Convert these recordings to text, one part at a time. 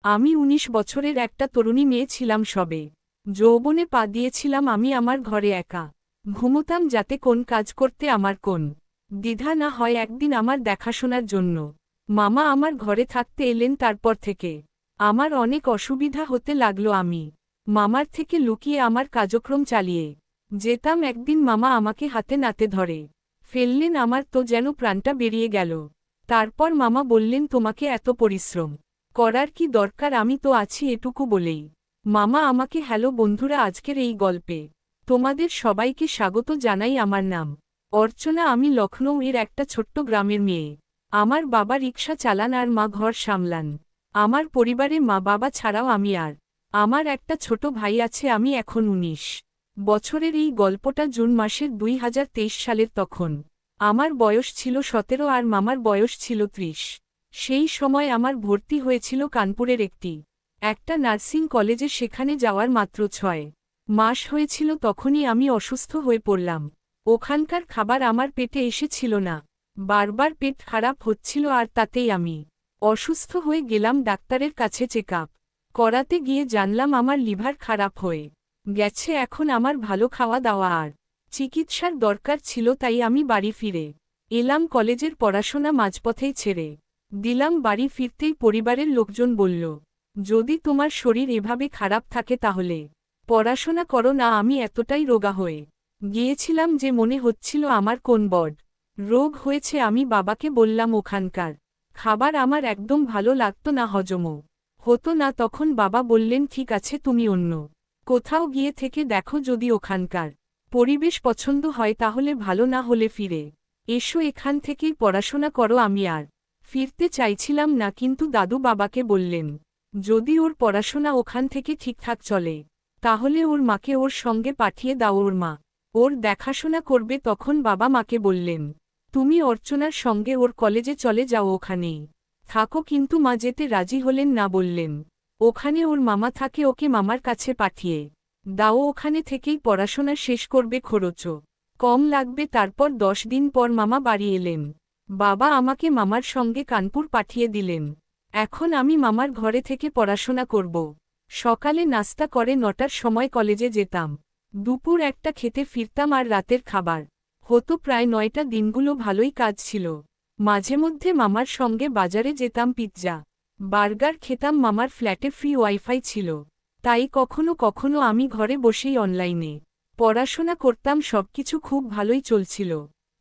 আমি ১৯ বছরের একটা তরুণী মেয়ে ছিলাম সবে। যৌবনে পা দিয়েছিলাম আমি আমার ঘরে একা। ঘুমোতাম যাতে কোন কাজ করতে আমার কোন দ্বিধা না হয় একদিন আমার দেখাশোনার জন্য মামা আমার ঘরে থাকতে এলেন। তারপর থেকে আমার অনেক অসুবিধা হতে লাগলো। আমি মামার থেকে লুকিয়ে আমার কার্যক্রম চালিয়ে যেতাম। একদিন মামা আমাকে হাতে নাতে ধরে ফেললেন। আমার তো যেন প্রাণটা বেরিয়ে গেল। তারপর মামা বললেন, তোমাকে এত পরিশ্রম করার কি দরকার, আমি তো আছি এটুকু বলেই। মামা আমাকে হ্যালো বন্ধুরা, আজকের এই গল্পে তোমাদের সবাইকে স্বাগত জানাই। আমার নাম অর্চনা, আমি লখনৌ এর একটা ছোট্ট গ্রামের মেয়ে। আমার বাবা রিকশা চালান আর মা ঘর সামলান। আমার পরিবারে মা বাবা ছাড়াও আমি আর আমার একটা ছোট ভাই আছে। আমি এখন ১৯ বছরের। এই গল্পটা জুন মাসের ২০২৩ সালের। তখন আমার বয়স ছিল ১৭ আর মামার বয়স ছিল ৩০। সেই সময় আমার ভর্তি হয়েছিল কানপুরের একটা নার্সিং কলেজে। সেখানে যাওয়ার মাত্র ৬ মাস হয়েছিল তখনই আমি অসুস্থ হয়ে পড়লাম। ওখানকার খাবার আমার পেটে এসেছিল না। বারবার পেট খারাপ হচ্ছিল আর তাতেই আমি অসুস্থ হয়ে গেলাম। ডাক্তারের কাছে চেক আপ করাতে গিয়ে জানলাম আমার লিভার খারাপ হয়ে গেছে। এখন আমার ভালো খাওয়া দাওয়া আর চিকিৎসার দরকার ছিল। তাই আমি বাড়ি ফিরে এলাম। কলেজের পড়াশোনা মাঝপথেই ছেড়ে দিলাম। বাড়ি ফিরতেই পরিবারের লোকজন বলল, যদি তোমার শরীর এভাবে খারাপ থাকে তাহলে পড়াশোনা করো না। আমি এতটাই রোগা হয়ে গিয়েছিলাম যে মনে হচ্ছিল আমার কোন বড় রোগ হয়েছে। আমি বাবাকে বললাম, ওখানকার খাবার আমার একদম ভালো লাগতো না, হজমও হতো না। তখন বাবা বললেন, ঠিক আছে, তুমি অন্য কোথাও গিয়ে থেকে দেখো, যদি ওখানকার পরিবেশ পছন্দ হয় তাহলে ভালো, না হলে ফিরে এসো, এখান থেকেই পড়াশোনা করো। আমি আর ফিরতে চাইছিলাম না, কিন্তু দাদু বাবাকে বললেন, যদি ওর পড়াশোনা ওখান থেকে ঠিকঠাক চলে তাহলে ওর মাকে ওর সঙ্গে পাঠিয়ে দাও, ওর মা ওর দেখাশোনা করবে। তখন বাবা মাকে বললেন, তুমি অর্চনার সঙ্গে ওর কলেজে চলে যাও, ওখানেই থাকো। কিন্তু মা যেতে রাজি হলেন না, বললেন, ওখানে ওর মামা থাকে, ওকে মামার কাছে পাঠিয়ে দাও, ওখানে থেকেই পড়াশোনা শেষ করবে, খরচও কম লাগবে। তারপর ১০ দিন পর মামা বাড়ি এলেন। বাবা আমাকে মামার সঙ্গে কানপুর পাঠিয়ে দিলেন। এখন আমি মামার ঘরে থেকে পড়াশোনা করব। সকালে নাস্তা করে ৯টার সময় কলেজে যেতাম। দুপুর একটা খেতে ফিরতাম আর রাতের খাবার হতো প্রায় ৯টা। দিনগুলো ভালোই কাজ ছিল। মাঝে মধ্যে মামার সঙ্গে বাজারে যেতাম, পিৎজা বার্গার খেতাম। মামার ফ্ল্যাটে ফ্রি ওয়াইফাই ছিল, তাই কখনো কখনো আমি ঘরে বসেই অনলাইনে পড়াশোনা করতাম। সবকিছু খুব ভালোই চলছিল।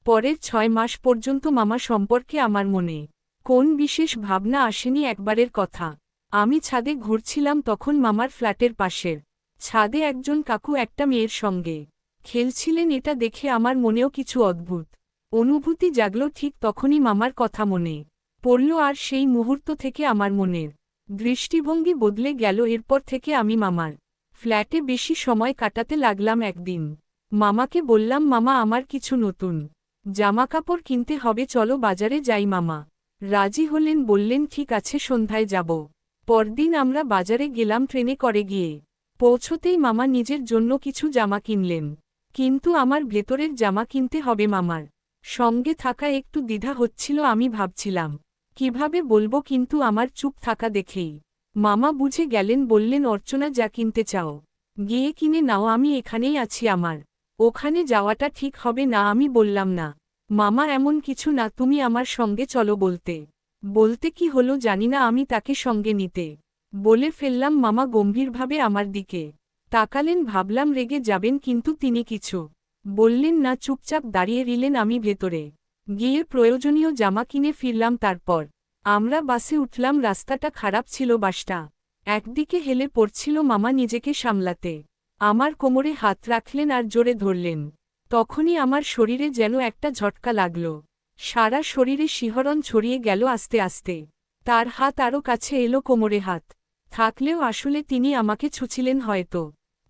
পরের ৬ মাস পর্যন্ত মামা সম্পর্কে আমার মনে কোন বিশেষ ভাবনা আসেনি। একবারের কথা, আমি ছাদে ঘুরছিলাম, তখন মামার ফ্ল্যাটের পাশের ছাদে একজন কাকু একটা মেয়ের সঙ্গে খেলছিলেন। এটা দেখে আমার মনেও কিছু অদ্ভুত অনুভূতি জাগল। ঠিক তখনই মামার কথা মনে পড়ল, আর সেই মুহূর্ত থেকে আমার মনের দৃষ্টিভঙ্গি বদলে গেল। এরপর থেকে আমি মামার ফ্ল্যাটে বেশি সময় কাটাতে লাগলাম। একদিন মামাকে বললাম, মামা, আমার কিছু নতুন জামাকাপড় কিনতে হবে, চলো বাজারে যাই। মামা রাজি হলেন, বললেন, ঠিক আছে, সন্ধ্যায় যাব। পরদিন আমরা বাজারে গেলাম। ট্রেনে করে গিয়ে পৌঁছতেই মামা নিজের জন্য কিছু জামা কিনলেন, কিন্তু আমার ভেতরের জামা কিনতে হবে। মামার সঙ্গে থাকা একটু দ্বিধা হচ্ছিল। আমি ভাবছিলাম কিভাবে বলবো, কিন্তু আমার চুপ থাকা দেখেই মামা বুঝে গেলেন। বললেন, অর্চনা, যা কিনতে চাও গিয়ে কিনে নাও, আমি এখানেই আছি। আমার ওখানে যাওয়াটা ঠিক হবে না। আমি বললাম, না মামা, এমন কিছু না, তুমি আমার সঙ্গে চলো। বলতে বলতে কি হলো জানি না, আমি তাকে সঙ্গে নিতে বলে ফেললাম। মামা গম্ভীরভাবে আমার দিকে তাকালেন। ভাবলাম রেগে যাবেন, কিন্তু তিনি কিছু বললেন না, চুপচাপ দাঁড়িয়ে রইলেন। আমি ভেতরে গিয়ে প্রয়োজনীয় জামা কিনে ফিরলাম। তারপর আমরা বাসে উঠলাম। রাস্তাটা খারাপ ছিল, বাসটা একদিকে হেলে পড়ছিল। মামা নিজেকে সামলাতে আমার কোমরে হাত রাখলেন আর জোরে ধরলেন। তখনই আমার শরীরে যেন একটা ঝটকা লাগল। সারা শরীরে শিহরণ ছড়িয়ে গেল। আস্তে আস্তে তার হাত আরও কাছে এলো। কোমরে হাত থাকলেও আসলে তিনি আমাকে ছুঁছিলেন। হয়তো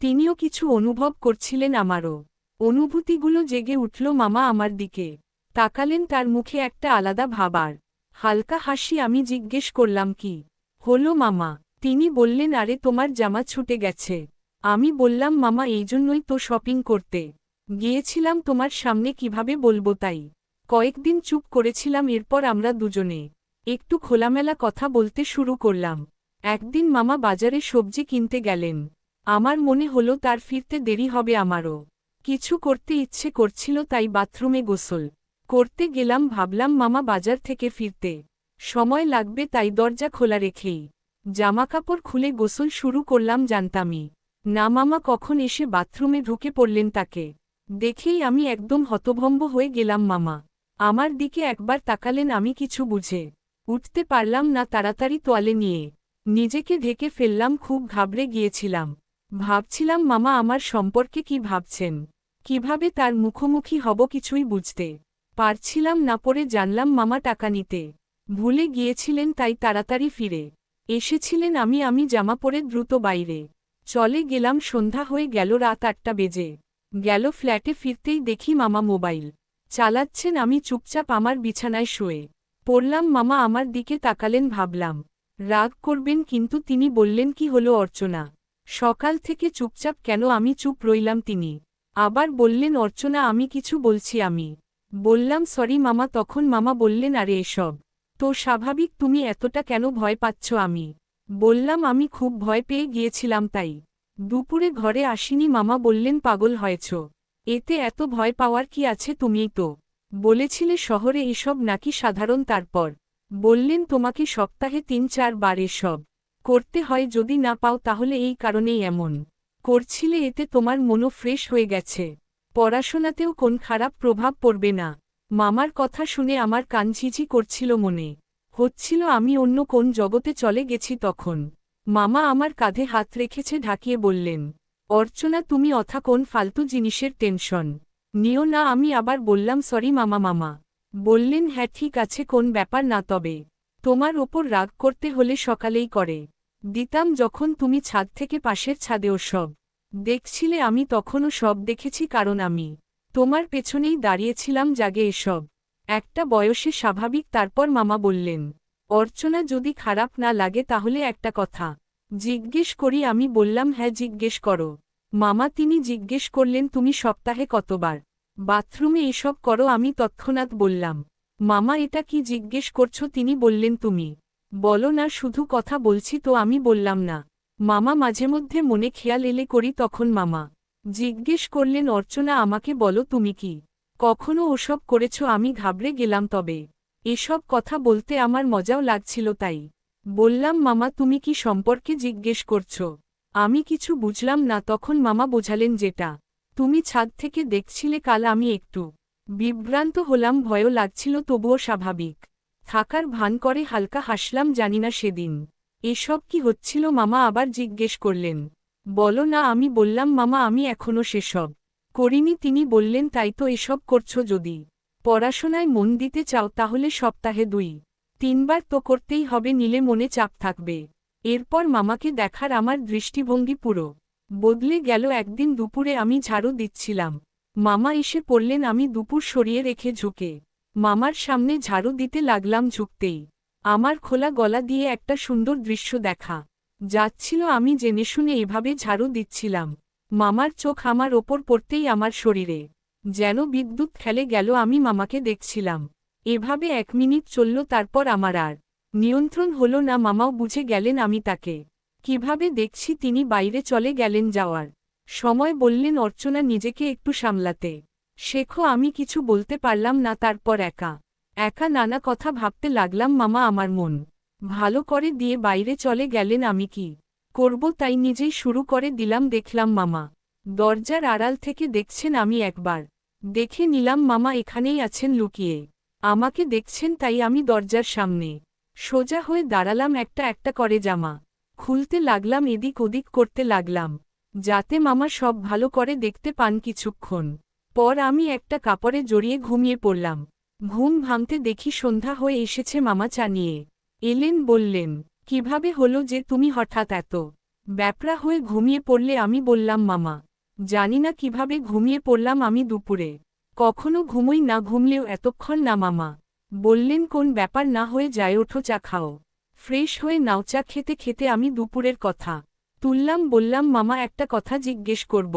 তিনিও কিছু অনুভব করছিলেন। আমারও অনুভূতিগুলো জেগে উঠল। মামা আমার দিকে তাকালেন, তার মুখে একটা আলাদা ভাব আর হালকা হাসি। আমি জিজ্ঞেস করলাম, কি হলো মামা? তিনি বললেন, আরে তোমার জামা ছুটে গেছে। আমি বললাম, মামা, এই জন্যই তো শপিং করতে গিয়েছিলাম, তোমার সামনে কিভাবে বলবো তাই কয়েকদিন চুপ করেছিলাম। এরপর আমরা দুজনে একটু খোলামেলা কথা বলতে শুরু করলাম। একদিন মামা বাজারে সবজি কিনতে গেলেন। আমার মনে হলো তার ফিরতে দেরি হবে আমারও। কিছু করতে ইচ্ছে করছিল তাই বাথরুমে গোসল করতে গেলাম, ভাবলাম মামা বাজার থেকে ফিরতে সময় লাগবে তাই দরজা খোলা রেখেই জামাকাপড় খুলে গোসল শুরু করলাম, জানতামই না মামা কখন এসে বাথরুমে ঢুকে পড়লেন। তাকে দেখেই আমি একদম হতভম্ব হয়ে গেলাম। মামা আমার দিকে একবার তাকালেন, আমি কিছু বুঝে উঠতে পারলাম না, তাড়াতাড়ি তোয়ালে নিয়ে নিজেকে ঢেকে ফেললাম। খুব ঘাবড়ে গিয়েছিলাম, ভাবছিলাম মামা আমার সম্পর্কে কি ভাবছেন, কিভাবে তার মুখোমুখি হব, কিছুই বুঝতে পারছিলাম না। পরে জানলাম মামা টাকা নিতে ভুলে গিয়েছিলেন, তাই তাড়াতাড়ি ফিরে এসেছিলেন। আমি জামা পরে দ্রুত বাইরে চলে গেলাম। সন্ধ্যা হয়ে গেল, রাত 8টা বেজে গেল। ফ্ল্যাটে ফিরতেই দেখি মামা মোবাইল চালাচ্ছেন। আমি চুপচাপ আমার বিছানায় শুয়ে পড়লাম। মামা আমার দিকে তাকালেন, ভাবলাম রাগ করবেন, কিন্তু তিনি বললেন, কি হলো অর্চনা, সকাল থেকে চুপচাপ কেন? আমি চুপ রইলাম। তিনি আবার বললেন, অর্চনা আমি কিছু বলছি। আমি বললাম সরি মামা। তখন মামা বললেন, আরে এসব তো স্বাভাবিক, তুমি এতটা কেন ভয় পাচ্ছ? আমি বললাম আমি খুব ভয় পেয়ে গিয়েছিলাম, তাই দুপুরে ঘরে আসিনি। মামা বললেন, পাগল হয়েছ, এতে এত ভয় পাওয়ার কি আছে? তুমিই তো বলেছিলে শহরে এসব নাকি সাধারণ। তারপর বললেন তোমাকে সপ্তাহে 3-4 বার এসব করতে হয়, যদি না পাও তাহলে এই কারণেই এমন করছিলে, এতে তোমার মনও ফ্রেশ হয়ে গেছে, পড়াশোনাতেও কোন খারাপ প্রভাব পড়বে না। মামার কথা শুনে আমার কান ঝিঝি করছিল, মনে হচ্ছিল আমি অন্য কোন জগতে চলে গেছি। তখন মামা আমার কাঁধে হাত রেখেছে, ঢাকিয়ে বললেন, অর্চনা তুমি কোন ফালতু জিনিসের টেনশন নিও না। আমি আবার বললাম সরি মামা। মামা বললেন, হ্যাঁ ঠিক আছে, কোন ব্যাপার না, তবে তোমার ওপর রাগ করতে হলে সকালেই করে দিতাম, যখন তুমি ছাদ থেকে পাশের ছাদেও সব দেখছিলে। আমি তখনও সব দেখেছি, কারণ আমি তোমার পেছনেই দাঁড়িয়েছিলাম। জাগে এসব একটা বয়সে স্বাভাবিক। তারপর মামা বললেন, অর্চনা যদি খারাপ না লাগে তাহলে একটা কথা জিজ্ঞেস করি। আমি বললাম, হ্যাঁ জিজ্ঞেস করো মামা। তিনি জিজ্ঞেস করলেন, তুমি সপ্তাহে কতবার বাথরুমে এসব করো? আমি তৎক্ষণাৎ বললাম, মামা এটা কি জিজ্ঞেস করছো? তিনি বললেন, তুমি বলো না, শুধু কথা বলছি তো। আমি বললাম না মামা, মাঝেমধ্যে মনে খেয়াল এলে করি। তখন মামা জিজ্ঞেস করলেন, অর্চনা আমাকে বলো, তুমি কি কখনো ওসব করেছ? আমি ঘাবড়ে গেলাম, তবে এসব কথা বলতে আমার মজাও লাগছিল, তাই বললাম, মামা তুমি কি সম্পর্কে জিজ্ঞেস করছো? আমি কিছু বুঝলাম না। তখন মামা বোঝালেন, যেটা তুমি ছাদ থেকে দেখছিলে কাল। আমি একটু বিভ্রান্ত হলাম, ভয়ও লাগছিল, তবুও স্বাভাবিক থাকার ভান করে হালকা হাসলাম। জানিনা সেদিন এসব কি হচ্ছিল। মামা আবার জিজ্ঞেস করলেন, বলো না। আমি বললাম, মামা আমি এখনো সেসব করিনি। তিনি বললেন, তাই তো এসব করছো। যদি পড়াশোনায় মন দিতে চাও তাহলে সপ্তাহে 2-3 বার তো করতেই হবে, নিলে মনে চাপ থাকবে। এরপর মামাকে দেখার আমার দৃষ্টিভঙ্গি পুরো বদলে গেল। একদিন দুপুরে আমি ঝাড়ু দিচ্ছিলাম, মামা এসে পড়লেন। আমি দুপুর সরিয়ে রেখে ঝুঁকে মামার সামনে ঝাড়ু দিতে লাগলাম। ঝুঁকতেই আমার খোলা গলা দিয়ে একটা সুন্দর দৃশ্য দেখা যাচ্ছিল। আমি জেনে শুনে এভাবে ঝাড়ু দিচ্ছিলাম, মামার চোখ আমার ওপর পড়তেই আমার শরীরে যেন বিদ্যুৎ খেলে গেল। আমি মামাকে দেখছিলাম, এভাবে 1 মিনিট চলল। তারপর আমার আর নিয়ন্ত্রণ হলো না। মামাও বুঝে গেলেন আমি তাকে কিভাবে দেখছি। তিনি বাইরে চলে গেলেন। যাওয়ার সময় বললেন, অর্চনা নিজেকে একটু সামলাতে শেখো। আমি কিছু বলতে পারলাম না। তারপর একা একা নানা কথা ভাবতে লাগলাম। মামা আমার মন ভালো করে দিয়ে বাইরে চলে গেলেন। আমি কি করব তাই নিজেই শুরু করে দিলাম। দেখলাম মামা দরজার আড়াল থেকে দেখছেন। আমি একবার দেখে নিলাম মামা এখানেই আছেন লুকিয়ে, আমাকে দেখছেন। তাই আমি দরজার সামনে সোজা হয়ে দাঁড়ালাম, একটা একটা করে জামা খুলতে লাগলাম, এদিক ওদিক করতে লাগলাম, যাতে মামা সব ভালো করে দেখতে পান। কিছুক্ষণ পর আমি একটা কাপড়ে জড়িয়ে ঘুমিয়ে পড়লাম। ঘুম ভাঙতে দেখি সন্ধ্যা হয়ে এসেছে। মামা চা নিয়ে এলেন, বললেন, কিভাবে হলো যে তুমি হঠাৎ এত ব্যাপরা হয়ে ঘুমিয়ে পড়লে? আমি বললাম, মামা জানি না কিভাবে ঘুমিয়ে পড়লাম। আমি দুপুরে কখনো ঘুমোই না, ঘুমলেও এতক্ষণ না। মামা বললেন, কোন ব্যাপার না হয়ে যায়, ওঠো চা খাও। ফ্রেশ হয়ে নাও। চা খেতে খেতে আমি দুপুরের কথা তুললাম। বললাম, মামা একটা কথা জিজ্ঞেস করব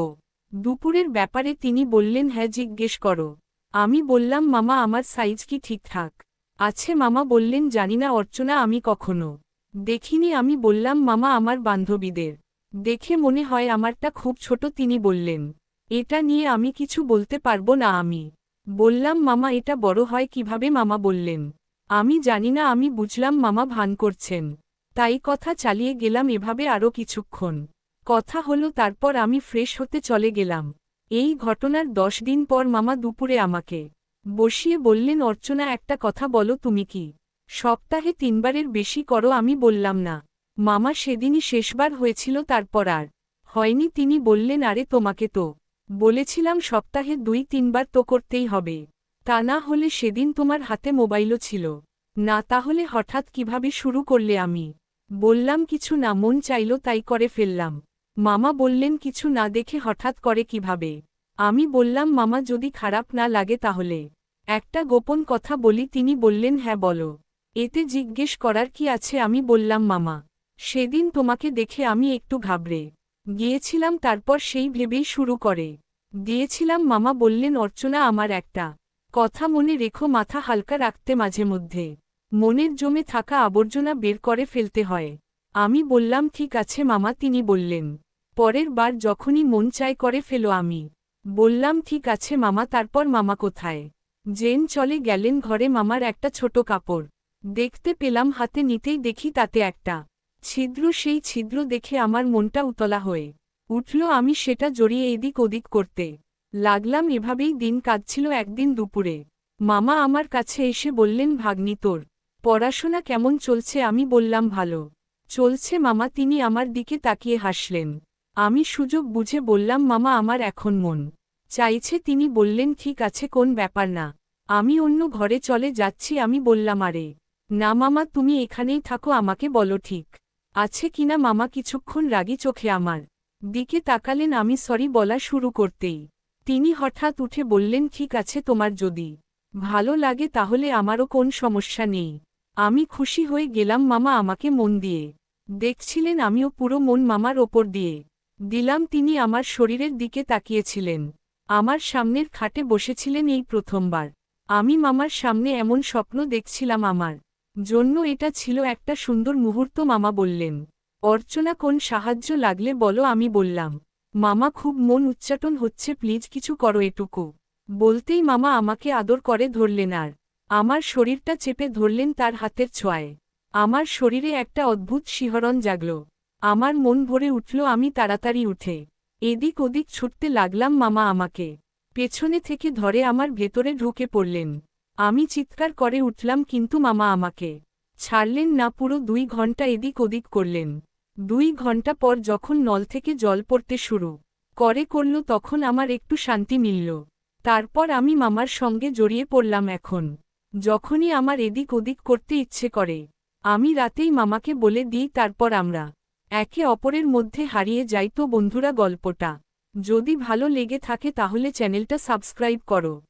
দুপুরের ব্যাপারে। তিনি বললেন, হ্যাঁ জিজ্ঞেস করো। আমি বললাম, মামা আমার সাইজ কি ঠিকঠাক আছে? মামা বললেন, জানি না অর্চনা, আমি কখনো দেখিনি আমি বললাম মামা আমার বান্ধবীদের দেখে মনে হয় আমারটা খুব ছোট তিনি বললেন এটা নিয়ে আমি কিছু বলতে পারবো না আমি বললাম মামা এটা বড় হয় কিভাবে মামা বললেন আমি জানি না আমি বুঝলাম মামা ভান করছেন তাই কথা চালিয়ে গেলাম এভাবে আরও কিছুক্ষণ কথা হলো তারপর আমি ফ্রেশ হতে চলে গেলাম এই ঘটনার 10 দিন পর মামা দুপুরে আমাকে বসিয়ে বললেন অর্চনা একটা কথা বলো তুমি কি সপ্তাহে 3 বারের বেশি করো আমি বললাম না মামা সেদিনই শেষবার হয়েছিল তারপর আর হয়নি তিনি বললেন আরে তোমাকে তো বলেছিলাম সপ্তাহে 2-3 বার তো করতেই হবে তা না হলে সেদিন তোমার হাতে মোবাইলও ছিল না তাহলে হঠাৎ কিভাবে শুরু করলে আমি বললাম কিছু না মন চাইল তাই করে ফেললাম মামা বললেন কিছু না দেখে হঠাৎ করে কিভাবে আমি বললাম মামা যদি খারাপ না লাগে তাহলে একটা গোপন কথা বলি তিনি বললেন হ্যাঁ বলো এতে জিজ্ঞেস করার কি আছে আমি বললাম মামা সেদিন তোমাকে দেখে আমি একটু ঘাবড়ে গিয়েছিলাম তারপর সেই ভেবেই শুরু করে দিয়েছিলাম মামা বললেন অর্চনা আমার একটা কথা মনে রেখো মাথা হালকা রাখতে মাঝে মধ্যে মনের জমে থাকা আবর্জনা বের করে ফেলতে হয় আমি বললাম ঠিক আছে মামা তিনি বললেন পরের বার যখনই মন চায় করে ফেলো আমি বললাম ঠিক আছে মামা তারপর মামা কোথায় জেন চলে গেলেন ঘরে মামার একটা ছোট কাপড় দেখতে পেলাম হাতে নিতেই দেখি তাতে একটা ছিদ্র সেই ছিদ্র দেখে আমার মনটা উতলা হয়ে উঠল আমি সেটা জড়িয়ে এদিক ওদিক করতে লাগলাম এভাবেই দিন কাটছিল একদিন দুপুরে মামা আমার কাছে এসে বললেন ভাগ্নি তোর পড়াশোনা কেমন চলছে আমি বললাম ভালো চলছে মামা তিনি আমার দিকে তাকিয়ে হাসলেন আমি সুযোগ বুঝে বললাম মামা আমার এখন মন চাইছে তিনি বললেন ঠিক আছে কোন ব্যাপার না আমি অন্য ঘরে চলে যাচ্ছি আমি বললাম আরে না মামা তুমি এখানেই থাকো আমাকে বলো ঠিক আছে কিনা মামা কিছুক্ষণ রাগী চোখে আমার দিকে তাকালেন আমি সরি বলা শুরু করতেই তিনি হঠাৎ উঠে বললেন ঠিক আছে তোমার যদি ভালো লাগে তাহলে আমারও কোন সমস্যা নেই আমি খুশি হয়ে গেলাম মামা আমাকে মন দিয়ে দেখছিলেন আমিও পুরো মন মামার ওপর দিয়ে দিলাম তিনি আমার শরীরের দিকে তাকিয়েছিলেন আমার সামনের খাটে বসেছিলেন এই প্রথমবার আমি মামার সামনে এমন স্বপ্ন দেখছিলাম আমার জন্য এটা ছিল একটা সুন্দর মুহূর্ত মামা বললেন অর্চনা কোন সাহায্য লাগলে বলো আমি বললাম মামা খুব মন উচ্চাটন হচ্ছে প্লিজ কিছু করো এটুকু বলতেই মামা আমাকে আদর করে ধরলেন আর আমার শরীরটা চেপে ধরলেন তার হাতের ছোঁয়ায় আমার শরীরে একটা অদ্ভুত শিহরণ জাগল আমার মন ভরে উঠল আমি তাড়াতাড়ি উঠে এদিক ওদিক ছুটতে লাগলাম মামা আমাকে পেছনে থেকে ধরে আমার ভেতরে ঢুকে পড়লেন আমি চিৎকার করে উঠলাম কিন্তু মামা আমাকে ছাড়লেন না পুরো 2 ঘন্টা এদিক ওদিক করলেন 2 ঘন্টা পর যখন নল থেকে জল পড়তে শুরু করল তখন আমার একটু শান্তি মিলল তারপর আমি মামার সঙ্গে জড়িয়ে পড়লাম এখন যখনই আমার এদিক ওদিক করতে ইচ্ছে করে আমি রাতেই মামাকে বলে দিই তারপর আমরা একে অপরের মধ্যে হারিয়ে যাই তো বন্ধুরা গল্পটা যদি ভালো লেগে থাকে তাহলে চ্যানেলটা সাবস্ক্রাইব করো।